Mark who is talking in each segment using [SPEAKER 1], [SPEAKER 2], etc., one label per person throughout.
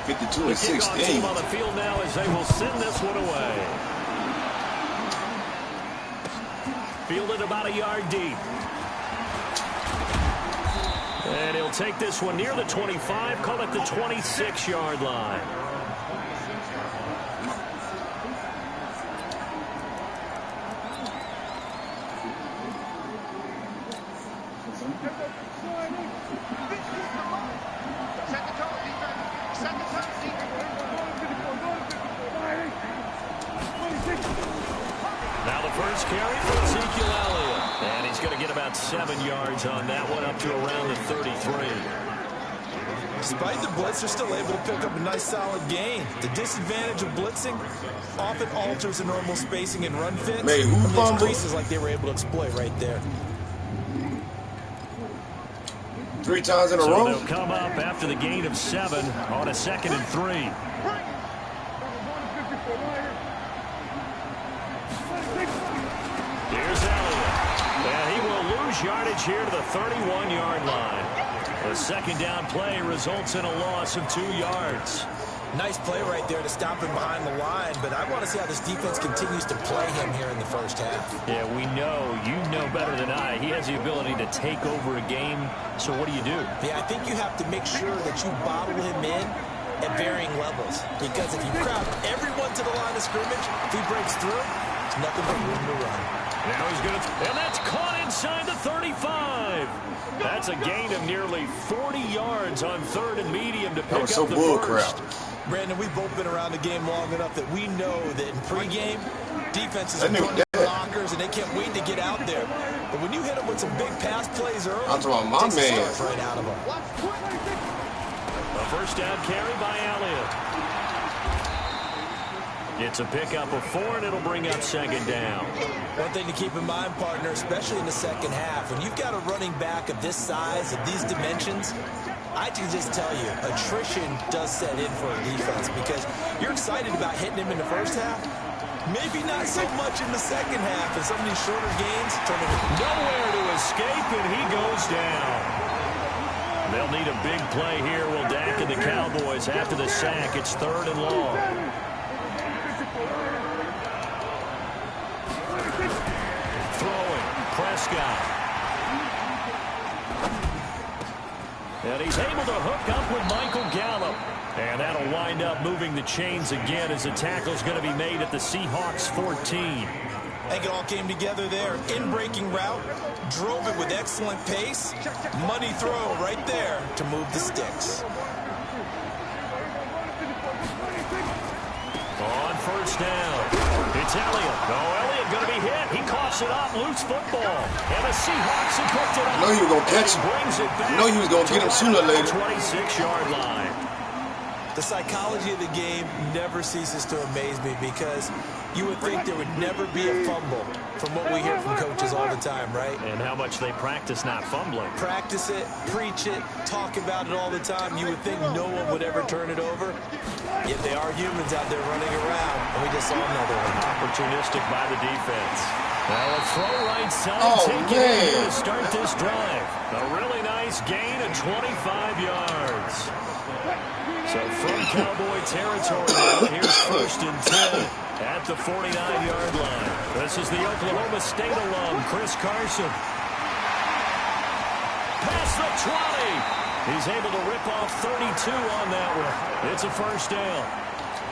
[SPEAKER 1] 52
[SPEAKER 2] and
[SPEAKER 1] 16.
[SPEAKER 2] Team on the field now as they will send this one away. Fielded about a yard deep. And he'll take this one near the 25, call it the 26-yard line. Now the first carry for Ezekiel Elliott. And he's going to get about 7 yards on that one, up to around the 33.
[SPEAKER 3] Despite the blitz, they're still able to pick up a nice solid gain. The disadvantage of blitzing often alters the normal spacing and run fits. Those creases like they were able to exploit right there.
[SPEAKER 1] 3 times in a row.
[SPEAKER 2] They'll come up after the gain of 7 on a 2nd and 3. Here's Elliott. And he will lose yardage here to the 31-yard line. The second down play results in a loss of 2 yards.
[SPEAKER 3] Nice play right there to stop him behind the line, but I want to see how this defense continues to play him here in the first half.
[SPEAKER 2] Yeah, we know, you know better than I, he has the ability to take over a game, so what do you do?
[SPEAKER 3] Yeah, I think you have to make sure that you bottle him in at varying levels, because if you crowd everyone to the line of scrimmage, if he breaks through, there's nothing but room to run.
[SPEAKER 2] Now he's going to, and that's caught inside the 35. That's a gain of nearly 40 yards on 3rd and medium to pick up the first.
[SPEAKER 3] Brandon, we've both been around the game long enough that we know that in pregame, defenses are putting blockers and they can't wait to get out there. But when you hit them with some big pass plays early,
[SPEAKER 1] I'm talking about my man.
[SPEAKER 3] Right out of them.
[SPEAKER 2] A first down carry by Elliott. It's a pickup of 4, and it'll bring up 2nd down.
[SPEAKER 3] One thing to keep in mind, partner, especially in the second half, when you've got a running back of this size, of these dimensions, I can just tell you, attrition does set in for a defense because you're excited about hitting him in the first half. Maybe not so much in the second half, and some of these shorter gains turn into
[SPEAKER 2] nowhere to escape, and he goes down. They'll need a big play here. Will Dak and the Cowboys after the sack. It's 3rd and long. Throwing, Prescott. And he's able to hook up with Michael Gallup. And that'll wind up moving the chains again as the tackle's going to be made at the Seahawks 14.
[SPEAKER 3] I think it all came together there. In-breaking route, drove it with excellent pace. Money throw right there to move the sticks.
[SPEAKER 2] On first down, it's Elliott. Oh, Elliott going to be hit. He coughs it up, loose football. And the Seahawks have picked it up.
[SPEAKER 1] I know he was going to catch him. I know he was going to get him sooner or later.
[SPEAKER 2] 26-yard line.
[SPEAKER 3] The psychology of the game never ceases to amaze me because you would think there would never be a fumble from what we hear from coaches all the time, right?
[SPEAKER 2] And how much they practice not fumbling.
[SPEAKER 3] Practice it, preach it, talk about it all the time. You would think no one would ever turn it over. Yet they are humans out there running around, and we just saw another one.
[SPEAKER 2] Opportunistic by the defense. Now a throw right side, taking it to start this drive. A really nice gain of 25 yards. So from Cowboy territory now, here's 1st and 10 at the 49-yard line. This is the Oklahoma State alum, Chris Carson. Past the 20. He's able to rip off 32 on that one. It's a first down.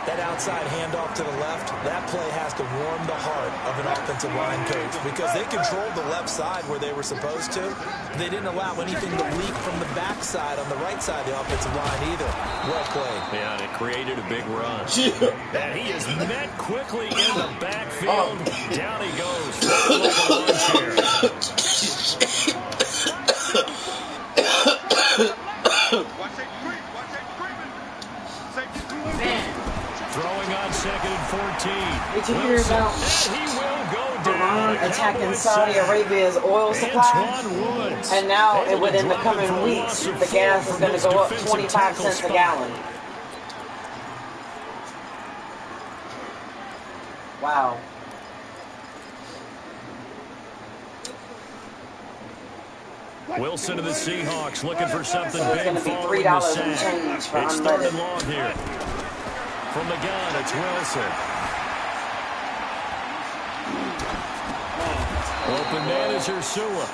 [SPEAKER 3] That outside handoff to the left, that play has to warm the heart of an offensive line coach because they controlled the left side where they were supposed to. They didn't allow anything to leak from the backside on the right side of the offensive line either. Well played.
[SPEAKER 2] Yeah, and it created a big run. And he is met quickly in the backfield. Down he goes. Like a lawn chair. Throwing on 2nd and 14.
[SPEAKER 4] Did you hear about Iran attacking Saudi Arabia's oil supply? And now, within the coming weeks, the gas is going to go up 25 cents a gallon. Wow.
[SPEAKER 2] Wilson of the Seahawks looking for something
[SPEAKER 4] So it's
[SPEAKER 2] big
[SPEAKER 4] going to be
[SPEAKER 2] following the
[SPEAKER 4] $3 and
[SPEAKER 2] sack.
[SPEAKER 4] change for
[SPEAKER 2] It's third
[SPEAKER 4] unleaded.
[SPEAKER 2] and long here. From the gun, it's Wilson. Open man is Ursula.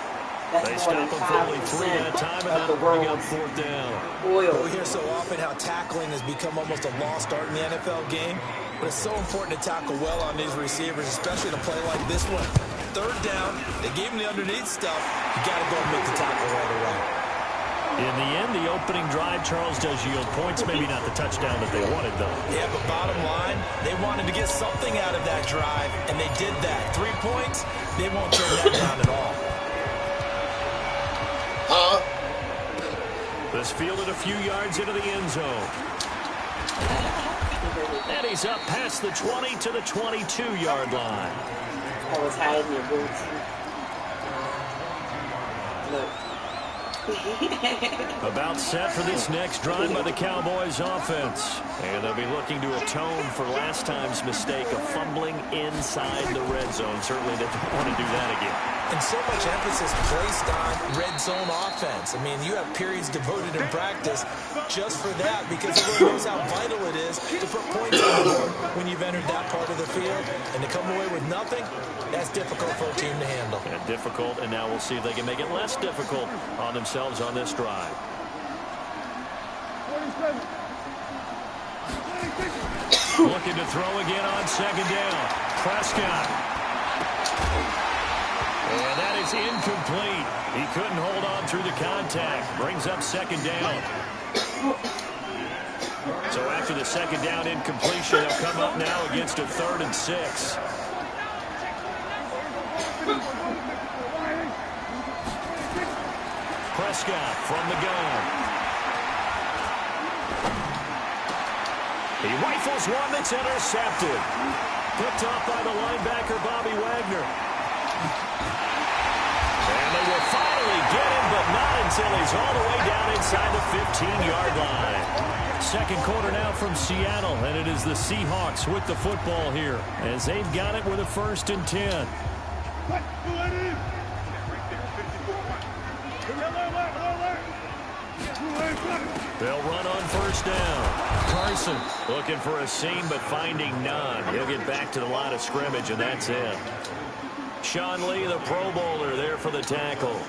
[SPEAKER 2] They stop him for only 3 that time, and that'll bring up 4th down.
[SPEAKER 3] We hear so often how tackling has become almost a lost art in the NFL game, but it's so important to tackle well on these receivers, especially in a play like this one. 3rd down, they gave him the underneath stuff. You got to go and make the tackle right away.
[SPEAKER 2] In the end, the opening drive, Charles, does yield points. Maybe not the touchdown that they wanted, though.
[SPEAKER 3] Yeah, but bottom line, they wanted to get something out of that drive, and they did that. 3 points, they won't turn that down at all.
[SPEAKER 2] This fielded a few yards into the end zone. And he's up past the 20 to the 22-yard line.
[SPEAKER 4] I was hiding your boots. Look.
[SPEAKER 2] About set for this next drive by the Cowboys offense. And they'll be looking to atone for last time's mistake of fumbling inside the red zone. Certainly they don't want to do that again.
[SPEAKER 3] And so much emphasis placed on red zone offense. I mean, you have periods devoted in practice just for that because everyone knows how vital it is to put points on the board when you've entered that part of the field. And to come away with nothing, that's difficult for a team to handle.
[SPEAKER 2] And difficult, and now we'll see if they can make it less difficult on themselves on this drive. Looking to throw again on 2nd down. Prescott. And that is incomplete. He couldn't hold on through the contact. Brings up 2nd down. So after the 2nd down incompletion, they'll come up now against a 3rd and 6. Prescott from the gun. He rifles one that's intercepted. Picked off by the linebacker, Bobby Wagner. And they will finally get him, but not until he's all the way down inside the 15-yard line. 2nd quarter now from Seattle, and it is the Seahawks with the football here as they've got it with a 1st and 10. They'll run on 1st down. Carson looking for a seam, but finding none. He'll get back to the line of scrimmage, and that's it. Sean Lee, the Pro Bowler, there for the tackle.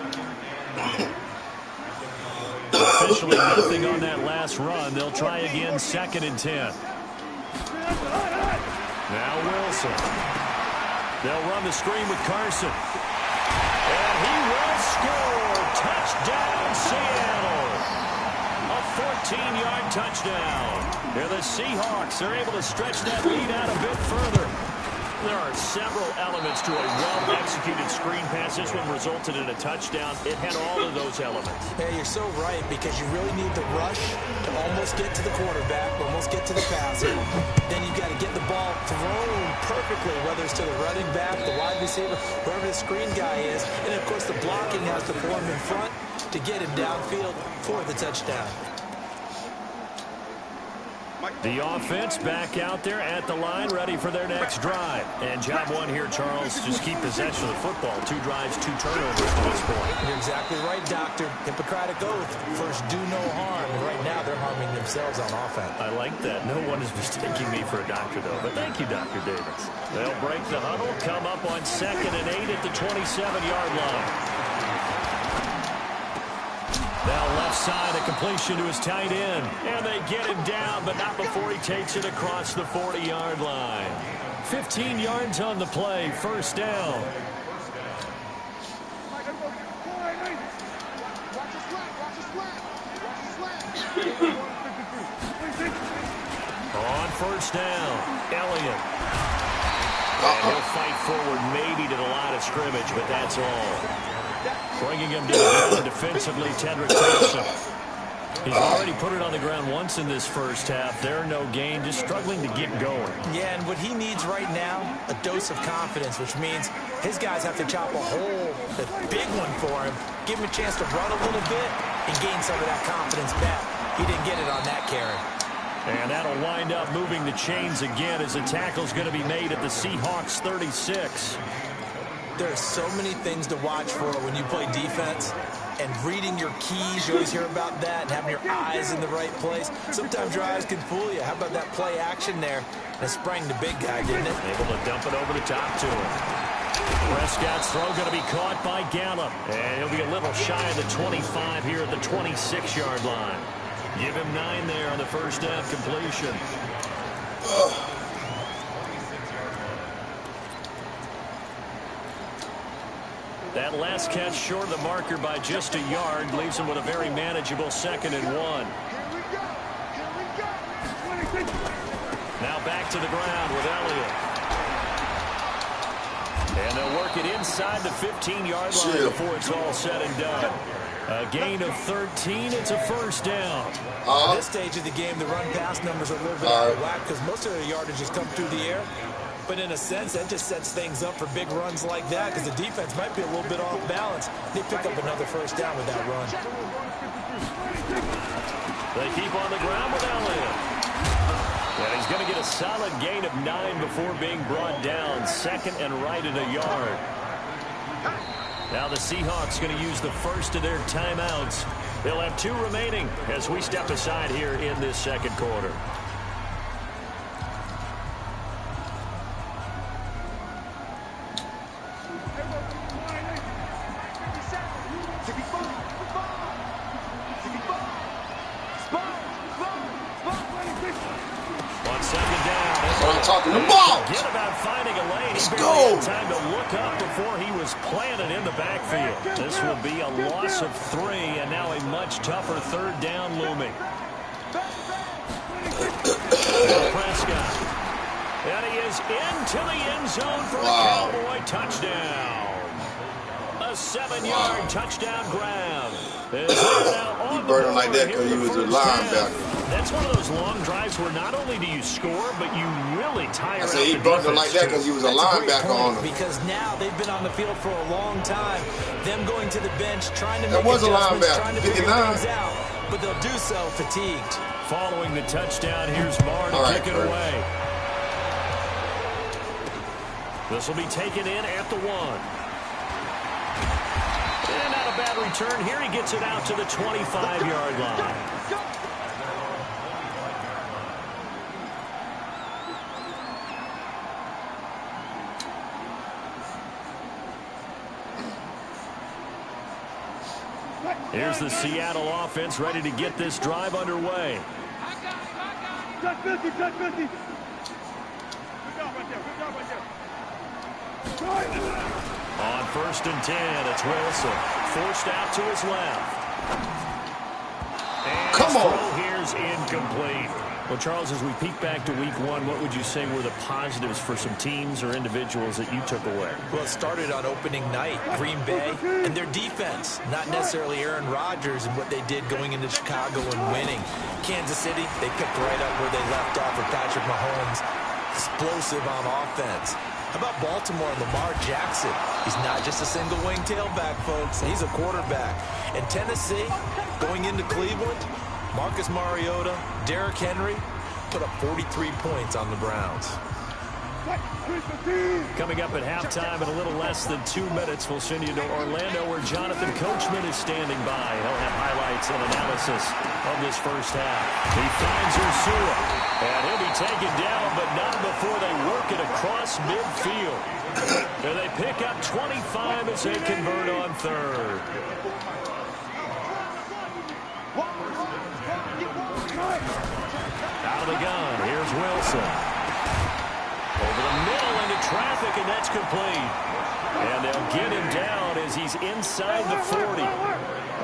[SPEAKER 2] Officially nothing on that last run. They'll try again, 2nd and 10. Now Wilson. They'll run the screen with Carson. And he will score. Touchdown, Seattle. A 14-yard touchdown. Here the Seahawks are able to stretch that lead out a bit further. There are several elements to a well-executed screen pass. This one resulted in a touchdown. It had all of those elements.
[SPEAKER 3] Yeah, you're so right because you really need the rush to almost get to the quarterback, almost get to the passer. Then you've got to get the ball thrown perfectly, whether it's to the running back, the wide receiver, whoever the screen guy is. And, of course, the blocking has to form in front to get him downfield for the touchdown.
[SPEAKER 2] The offense back out there at the line, ready for their next drive. And job one here, Charles, just keep possession of the football. 2 drives, 2 turnovers to this point.
[SPEAKER 3] You're exactly right, Doctor. Hippocratic oath. First, do no harm. And right now, they're harming themselves on offense.
[SPEAKER 2] I like that. No one is mistaking me for a doctor, though. But thank you, Dr. Davis. They'll break the huddle, come up on 2nd and 8 at the 27-yard line. Now left side, a completion to his tight end. And they get him down, but not before he takes it across the 40-yard line. 15 yards on the play, 1st down. On 1st down, Elliott. And he'll fight forward maybe to the line of scrimmage, but that's all. Bringing him to the ground defensively, Tedrick Thompson. He's already put it on the ground once in this first half. They're no gain, just struggling to get going.
[SPEAKER 3] Yeah, and what he needs right now, a dose of confidence, which means his guys have to chop a hole, a big one for him, give him a chance to run a little bit and gain some of that confidence back. He didn't get it on that carry.
[SPEAKER 2] And that'll wind up moving the chains again as the tackle's going to be made at the Seahawks 36.
[SPEAKER 3] There are so many things to watch for when you play defense. And reading your keys, you always hear about that, and having your eyes in the right place. Sometimes your eyes can fool you. How about that play action there? That sprang the big guy, didn't it?
[SPEAKER 2] Able to dump it over the top to him. Prescott's throw going to be caught by Gallup. And he'll be a little shy of the 25 here at the 26-yard line. Give him 9 there on the first down completion. That last catch short of the marker by just a yard leaves him with a very manageable 2nd and 1. Now back to the ground with Elliott. And they'll work it inside the 15-yard line before it's all said and done. A gain of 13. It's a first down.
[SPEAKER 3] At this stage of the game, the run-pass numbers are a little bit out of whack because most of their yardage has come through the air. But in a sense, that just sets things up for big runs like that because the defense might be a little bit off balance. They pick up another first down with that run.
[SPEAKER 2] They keep on the ground with Elliott. And he's going to get a solid gain of 9 before being brought down. 2nd and right at a yard. Now the Seahawks going to use the first of their timeouts. They'll have 2 remaining as we step aside here in this second quarter.
[SPEAKER 1] Talking about.
[SPEAKER 2] Forget about finding a lane.
[SPEAKER 1] Let's
[SPEAKER 2] he
[SPEAKER 1] go.
[SPEAKER 2] had time to look up before he was planted in the backfield. This will be a loss of 3, and now a much tougher 3rd down looming. Prescott. And he is into the end zone for a Cowboy touchdown. A 7-yard touchdown grab.
[SPEAKER 1] He burned him like that because he was a linebacker.
[SPEAKER 2] That's one of those long drives where not only do you score, but you really tire out the defense.
[SPEAKER 1] He burned him like that because he was a linebacker on him.
[SPEAKER 3] Because now they've been on the field for a long time. Them going to the bench, trying to
[SPEAKER 1] make
[SPEAKER 3] adjustments, trying to figure things out. But they'll do so fatigued.
[SPEAKER 2] Following the touchdown, here's Marr to kick it away. This will be taken in at the 1. And not a bad return here. He gets it out to the 25-yard line. Here's the Seattle offense ready to get this drive underway.
[SPEAKER 5] Touch 50, touch 50. Good job right there,
[SPEAKER 2] On 1st and 10, it's Wilson. Forced out to his left. And
[SPEAKER 1] come on.
[SPEAKER 2] Throw here's incomplete. Well, Charles, as we peek back to week 1, what would you say were the positives for some teams or individuals that you took away?
[SPEAKER 3] Well, it started on opening night, Green Bay, and their defense. Not necessarily Aaron Rodgers and what they did going into Chicago and winning. Kansas City, they picked right up where they left off with Patrick Mahomes. Explosive on offense. How about Baltimore and Lamar Jackson? He's not just a single-wing tailback, folks. He's a quarterback. And Tennessee, going into Cleveland, Marcus Mariota, Derrick Henry put up 43 points on the Browns.
[SPEAKER 2] Coming up at halftime in a little less than 2 minutes, we'll send you to Orlando where Jonathan Coachman is standing by. He'll have highlights and analysis of this first half. He finds Ursula, and he'll be taken down, but not before they work it across midfield. And they pick up 25 as they convert on 3rd. Out of the gun, here's Wilson. Over the middle into traffic, and that's complete. And they'll get him down as he's inside the 40.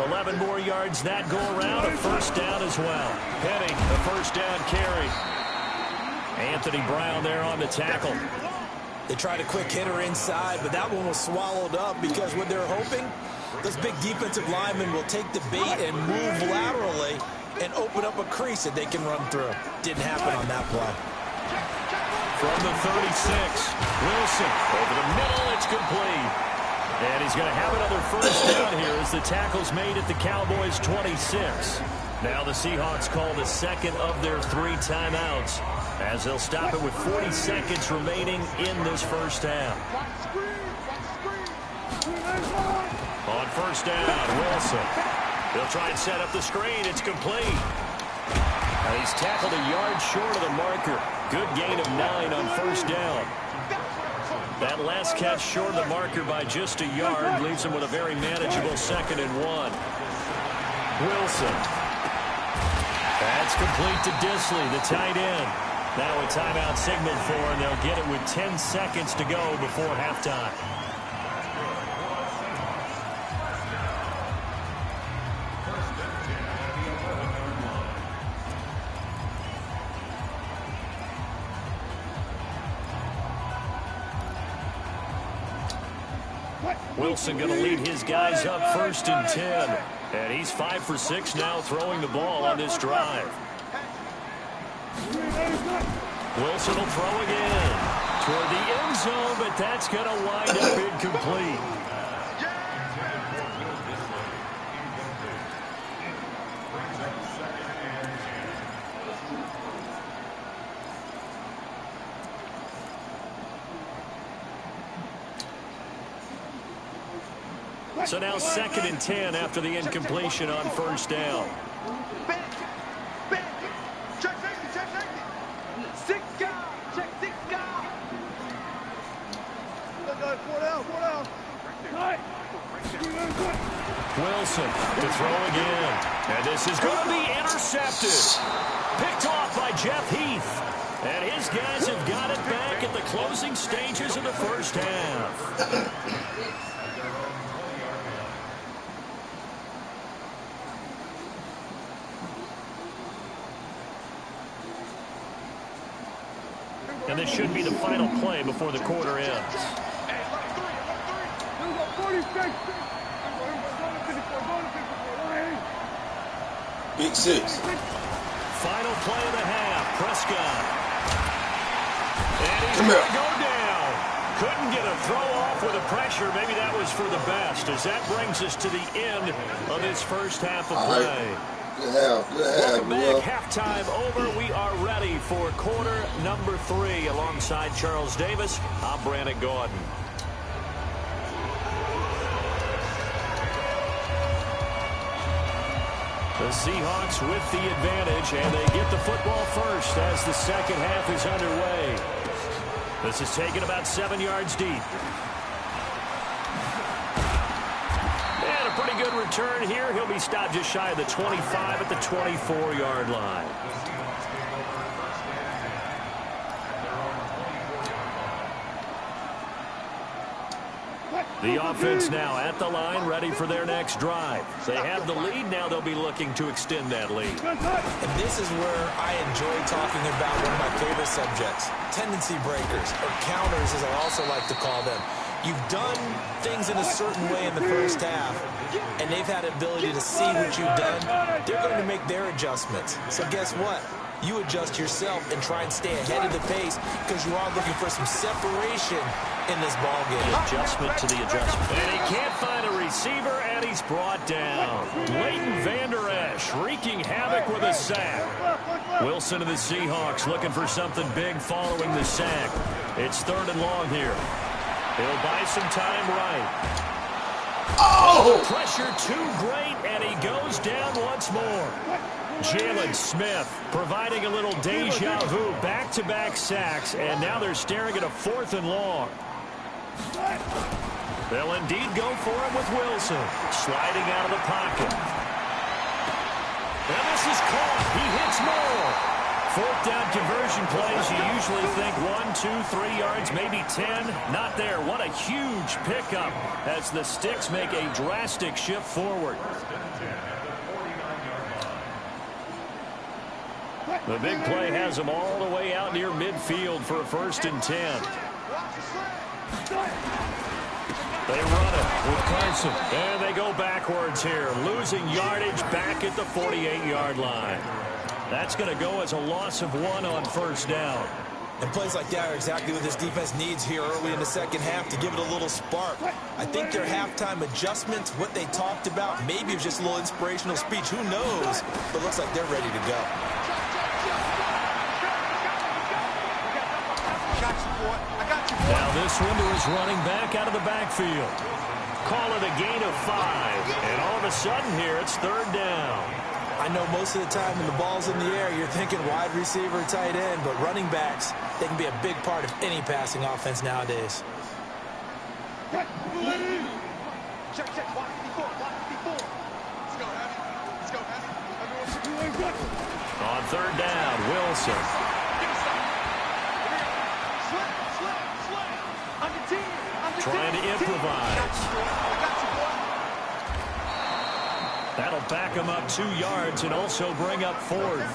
[SPEAKER 2] 11 more yards that go around, a first down as well. Penny, a first down carry. Anthony Brown there on the tackle.
[SPEAKER 3] They tried a quick hitter inside, but that one was swallowed up because what they're hoping, those big defensive linemen will take the bait and move laterally and open up a crease that they can run through. Didn't happen on that play.
[SPEAKER 2] From the 36, Wilson over the middle, it's complete. And he's going to have another first down here as the tackle's made at the Cowboys' 26. Now the Seahawks call the second of their 3 timeouts as they'll stop it with 40 seconds remaining in this first half. On first down, Wilson. He'll try and set up the screen. It's complete. Now he's tackled a yard short of the marker. Good gain of 9 on first down. That last catch short of the marker by just a yard leaves him with a very manageable 2nd and 1. Wilson. That's complete to Disley, the tight end. Now a timeout signaled for, and they'll get it with 10 seconds to go before halftime. Wilson going to lead his guys up 1st and 10. And he's 5 for 6 now throwing the ball on this drive. Wilson will throw again toward the end zone, but that's going to wind up incomplete. So now 2nd and 10 after the incompletion on first down. Wilson to throw again. And this is going to be intercepted. Picked off by Jeff Heath. And his guys have got it back at the closing stages of the first half. And this should be the final play before the quarter ends.
[SPEAKER 1] Big 6.
[SPEAKER 2] Final play of the half. Prescott. And he's going to go down. Couldn't get a throw off with the pressure. Maybe that was for the best, as that brings us to the end of this first half of play. Welcome back. Halftime over. We are ready for quarter number 3. Alongside Charles Davis, I'm Brandon Gordon. The Seahawks with the advantage, and they get the football first as the second half is underway. This is taken about 7 yards deep. And a pretty good return here. He'll be stopped just shy of the 25 at the 24-yard line. The offense now at the line, ready for their next drive. They have the lead. Now they'll be looking to extend that lead.
[SPEAKER 3] And this is where I enjoy talking about one of my favorite subjects, tendency breakers, or counters as I also like to call them. You've done things in a certain way in the first half, and they've had the ability to see what you've done. They're going to make their adjustments. So guess what? You adjust yourself and try and stay ahead of the pace because you are looking for some separation in this ball game.
[SPEAKER 2] Adjustment to the adjustment. And he can't find a receiver, and he's brought down. Leighton Vander Esch wreaking havoc with a sack. Wilson and the Seahawks looking for something big following the sack. It's 3rd and long here. He'll buy some time right. Oh! Pressure too great, and he goes down once more. Jalen Smith providing a little deja vu, back-to-back sacks, and now they're staring at a 4th and long. They'll indeed go for him with Wilson, sliding out of the pocket. And this is caught. He hits more. 4th down conversion plays, you usually think 1, 2, 3 yards, maybe 10. Not there. What a huge pickup as the Sticks make a drastic shift forward. The big play has them all the way out near midfield for a 1st and 10. They run it with Carson, and they go backwards here, losing yardage back at the 48-yard line. That's going to go as a loss of 1 on 1st down.
[SPEAKER 3] And plays like that are exactly what this defense needs here early in the second half to give it a little spark. I think their halftime adjustments, what they talked about, maybe it was just a little inspirational speech. Who knows? But it looks like they're ready to go.
[SPEAKER 2] Now this one to his running back out of the backfield. call it a gain of 5. And all of a sudden here, it's 3rd down.
[SPEAKER 3] I know most of the time when the ball's in the air, you're thinking wide receiver, tight end, but running backs, they can be a big part of any passing offense nowadays.
[SPEAKER 5] Check, check, block 54, block 54. Let's go, Abby. Let's go, Abby.
[SPEAKER 2] On 3rd down, Wilson. Trying to improvise. That'll back him up 2 yards and also bring up 4th.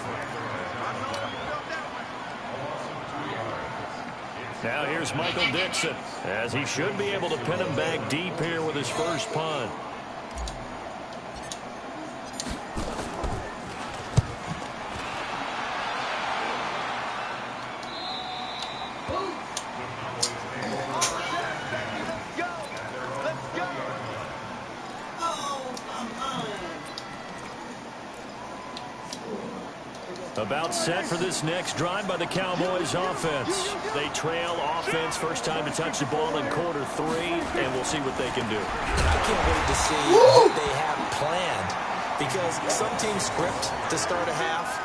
[SPEAKER 2] Now here's Michael Dixon, as he should be able to pin him back deep here with his first punt. About set for this next drive by the Cowboys offense. They trail offense, first time to touch the ball in quarter 3, and we'll see what they can do.
[SPEAKER 3] I can't wait to see what they have planned, because some teams script to start a half.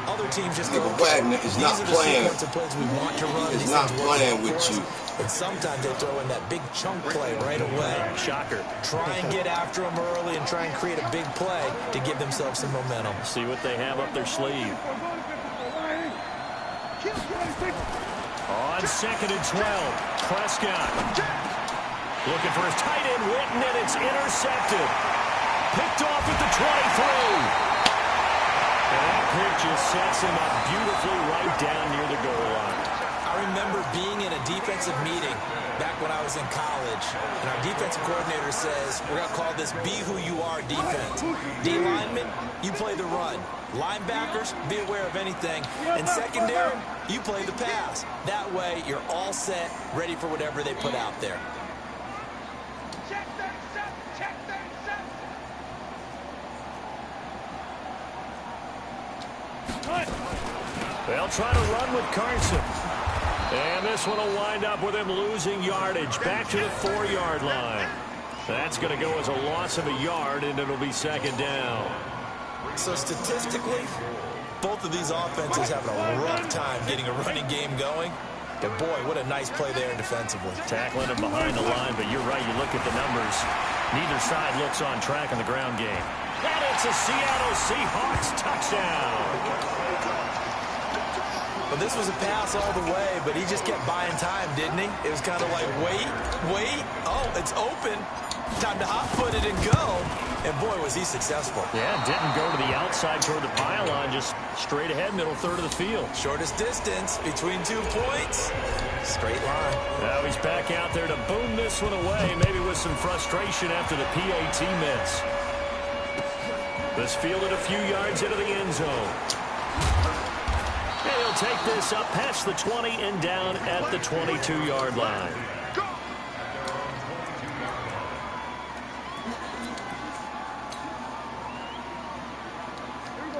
[SPEAKER 3] Other teams just go,
[SPEAKER 1] Wagner is not playing.
[SPEAKER 3] Plays we want to run.
[SPEAKER 1] He's not playing with you.
[SPEAKER 3] And sometimes they throw in that big chunk play right away.
[SPEAKER 2] Shocker.
[SPEAKER 3] Try and get after them early and try and create a big play to give themselves some momentum.
[SPEAKER 2] See what they have up their sleeve. On 2nd and 12, Prescott. Looking for his tight end, Witten, and it's intercepted. Picked off at the 23. And that pick just sets him up beautifully right down near the goal line.
[SPEAKER 3] I remember being in a defensive meeting back when I was in college, and our defensive coordinator says, we're going to call this be who you are defense. D linemen, you play the run. Linebackers, be aware of anything. And secondary, you play the pass. That way, you're all set, ready for whatever they put out there.
[SPEAKER 5] Check 37, check 37.
[SPEAKER 2] They'll try to run with Carson. And this one will wind up with him losing yardage back to the 4-yard line. That's going to go as a loss of a yard, and it'll be 2nd down.
[SPEAKER 3] So statistically, both of these offenses having a rough time getting a running game going. And boy, what a nice play there defensively.
[SPEAKER 2] Tackling him behind the line, but you're right, you look at the numbers. Neither side looks on track in the ground game. And it's a Seattle Seahawks touchdown.
[SPEAKER 3] Well, this was a pass all the way, but he just kept buying time, didn't he? It was kind of like, wait. Oh, it's open. Time to hot-foot it and go. And boy, was he successful.
[SPEAKER 2] Yeah, didn't go to the outside toward the pylon, just straight ahead, middle third of the field.
[SPEAKER 3] Shortest distance between 2 points. Straight line.
[SPEAKER 2] Now he's back out there to boom this one away, maybe with some frustration after the PAT miss. This fielded a few yards into the end zone. And he'll take this up past the 20 and down at the 22-yard line.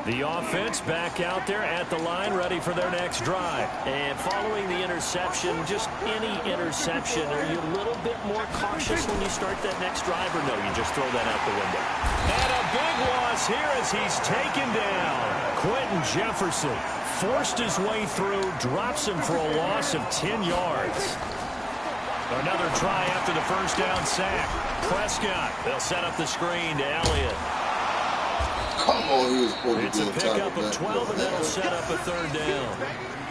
[SPEAKER 2] The offense back out there at the line, ready for their next drive. And following the interception, just any interception, are you a little bit more cautious when you start that next drive, or no, you just throw that out the window? And a big loss here as he's taken down. Quentin Jefferson forced his way through, drops him for a loss of 10 yards. Another try after the first down sack. Prescott, they'll set up the screen to Elliott.
[SPEAKER 1] Come on, he was supposed
[SPEAKER 2] It's
[SPEAKER 1] to
[SPEAKER 2] a
[SPEAKER 1] be on top
[SPEAKER 2] pickup
[SPEAKER 1] of
[SPEAKER 2] of
[SPEAKER 1] that.
[SPEAKER 2] 12, and that'll set up a 3rd down.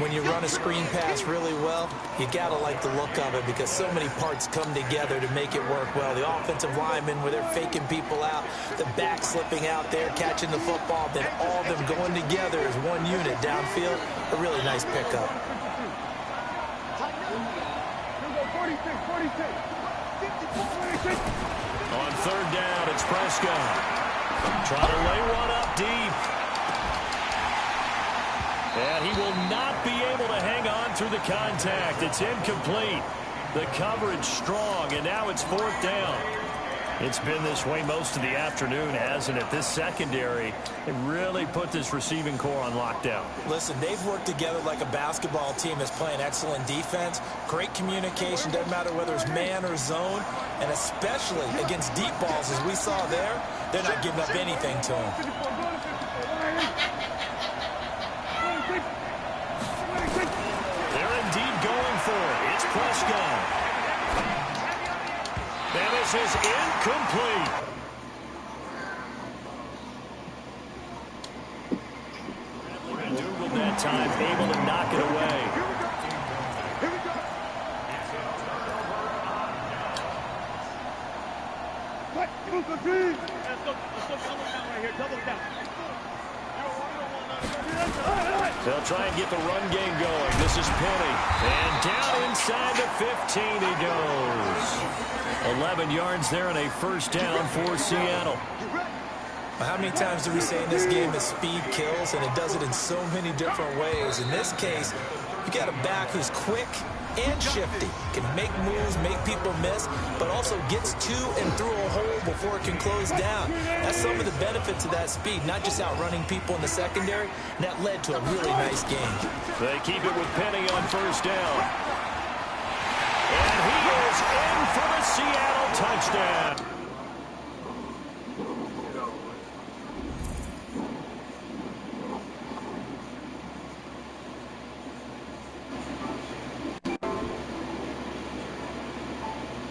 [SPEAKER 3] When you run a screen pass really well, you got to like the look of it because so many parts come together to make it work well. The offensive linemen, where they're faking people out, the back slipping out there, catching the football, then all of them going together as one unit downfield. A really nice pickup.
[SPEAKER 5] 46.
[SPEAKER 2] On 3rd down, it's Prescott. Trying to lay one up deep. And he will not be able to hang on through the contact. It's incomplete. The coverage strong, and now it's 4th down. It's been this way most of the afternoon, hasn't it? This secondary, they really put this receiving core on lockdown.
[SPEAKER 3] Listen, they've worked together like a basketball team that's playing excellent defense. Great communication, doesn't matter whether it's man or zone. And especially against deep balls, as we saw there, they're not giving up anything to them.
[SPEAKER 2] They're indeed going for it. It's Prescott. And this is incomplete. McDougal that time able to knock it away. They'll try and get the run game going. This is Penny. And down inside the 15 he goes. 11 yards there and a first down for Seattle.
[SPEAKER 3] How many times do we say in this game that speed kills, and it does it in so many different ways? In this case, you got a back who's quick and shifty, can make moves, make people miss, but also gets to and through a hole before it can close down. That's some of the benefits of that speed, not just outrunning people in the secondary, and that led to a really nice game.
[SPEAKER 2] They keep it with Penny on first down. And he is in for the Seattle touchdown.